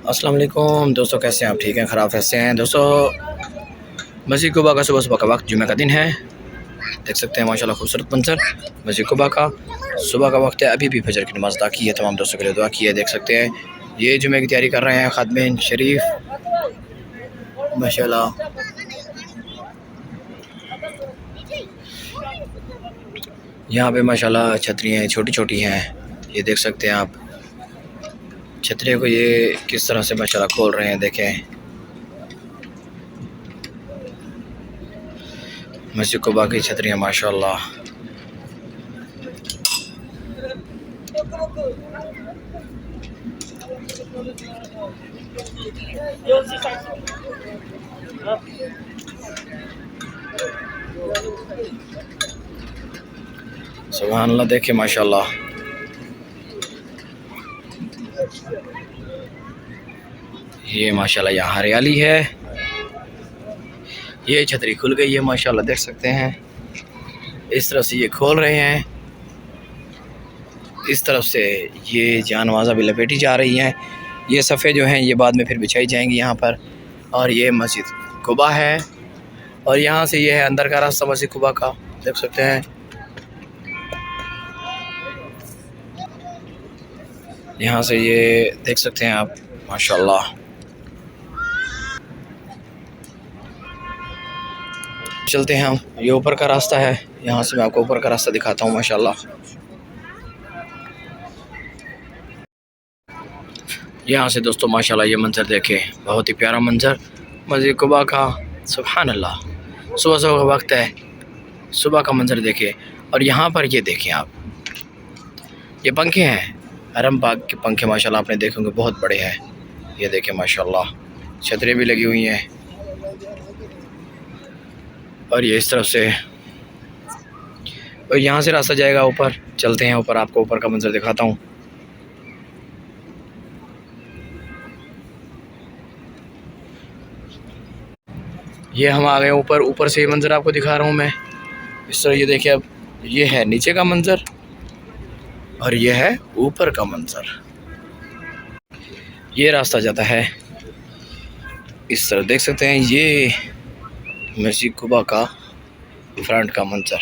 अस्सलाम वालेकुम दोस्तों, कैसे हैं आप? ठीक हैं? ख़राब कैसे हैं दोस्तों? मस्जिद कुबा का सुबह का वक्त जुमे का दिन है। देख सकते हैं माशाल्लाह खूबसूरत मंजर मस्जिद कुबा का। सुबह का वक्त है, अभी भी फजर की नमाज़ अदा की है। तमाम दोस्तों के लिए दुआ की है। देख सकते हैं ये जुमे की तैयारी कर रहे हैं खादिम शरीफ माशाल्लाह। यहाँ पे माशाल्लाह छतरियाँ छोटी छोटी हैं, ये देख सकते हैं आप। छतरियों को ये किस तरह से माशाल्लाह खोल रहे हैं, देखें। मस्जिद कुबा की छतरियाँ माशाल्लाह। सुभान अल्लाह, देखे माशाल्लाह। ये माशाल्लाह यहाँ हरियाली है। ये छतरी खुल गई है माशाल्लाह, देख सकते हैं। इस तरफ से ये खोल रहे हैं, इस तरफ से ये जानवाज़ा भी लपेटी जा रही हैं। ये सफ़े जो हैं ये बाद में फिर बिछाई जाएंगी यहाँ पर। और ये मस्जिद कुबा है, और यहाँ से ये है अंदर का रास्ता मस्जिद कुबा का, देख सकते हैं। यहाँ से ये देख सकते हैं आप माशाल्लाह। चलते हैं हम, ये ऊपर का रास्ता है। यहाँ से मैं आपको ऊपर का रास्ता दिखाता हूँ माशाल्लाह। यहाँ से दोस्तों माशाल्लाह ये मंज़र देखें, बहुत ही प्यारा मंज़र मस्जिद कुबा का। सुभान अल्लाह, सुबह का वक्त है, सुबह का मंज़र देखें। और यहाँ पर ये देखें आप, ये पंखे हैं, हरम बाग के पंखे माशाल्लाह। आपने देखे होंगे, बहुत बड़े हैं। ये देखें माशाल्लाह, छतरें भी लगी हुई हैं। और ये इस तरफ से, और यहाँ से रास्ता जाएगा ऊपर। चलते हैं ऊपर, आपको ऊपर का मंज़र दिखाता हूँ। ये हम आ गए ऊपर, ऊपर से ये मंज़र आपको दिखा रहा हूँ मैं। इस तरह ये देखिए, अब ये है नीचे का मंज़र और ये है ऊपर का मंज़र। ये रास्ता जाता है इस तरह, देख सकते हैं। ये मस्जिद कुबा का फ्रंट का मंज़र।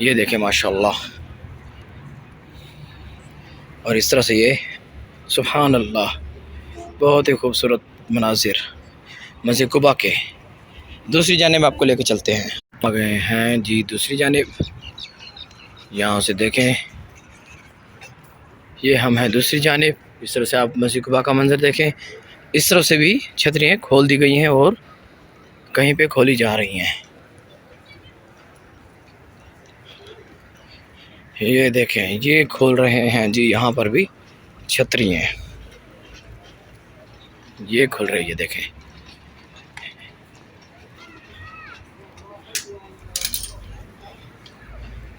ये देखें माशाल्लाह। और इस तरह से ये सुभान अल्लाह, बहुत ही खूबसूरत मनाजिर मस्जिद कुबा के। दूसरी जानिब आपको लेकर चलते हैं। आ गए हैं जी दूसरी जानिब। यहाँ से देखें, ये हम हैं दूसरी जानिब। इस तरह से आप मस्जिद कुबा का मंज़र देखें। इस तरफ से भी छतरियाँ खोल दी गई हैं और कहीं पे खोली जा रही हैं। ये देखें, ये खोल रहे हैं जी, यहाँ पर भी छतरी हैं, ये खुल रही है, देखें।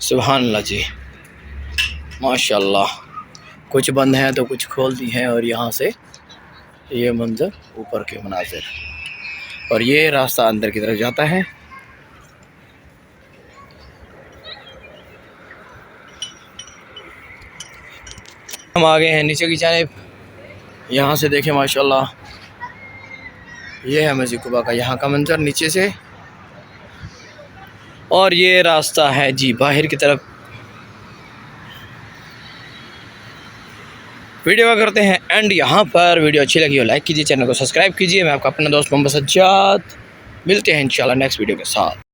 सुभान अल्लाह जी, माशाल्लाह। कुछ बंद हैं तो कुछ खोल दी हैं। और यहाँ से ये मंज़र ऊपर के मनाज़िर, और ये रास्ता अंदर की तरफ जाता है। हम आ गए हैं नीचे की जानिब। यहाँ से देखें माशाल्लाह, ये है मस्जिद कुबा का यहाँ का मंज़र नीचे से। और ये रास्ता है जी बाहर की तरफ। वीडियो का करते हैं एंड। यहाँ पर वीडियो अच्छी लगी हो लाइक कीजिए, चैनल को सब्सक्राइब कीजिए। मैं आपका अपना दोस्त मोहम्मद सज्जाद, मिलते हैं इंशाल्लाह नेक्स्ट वीडियो के साथ।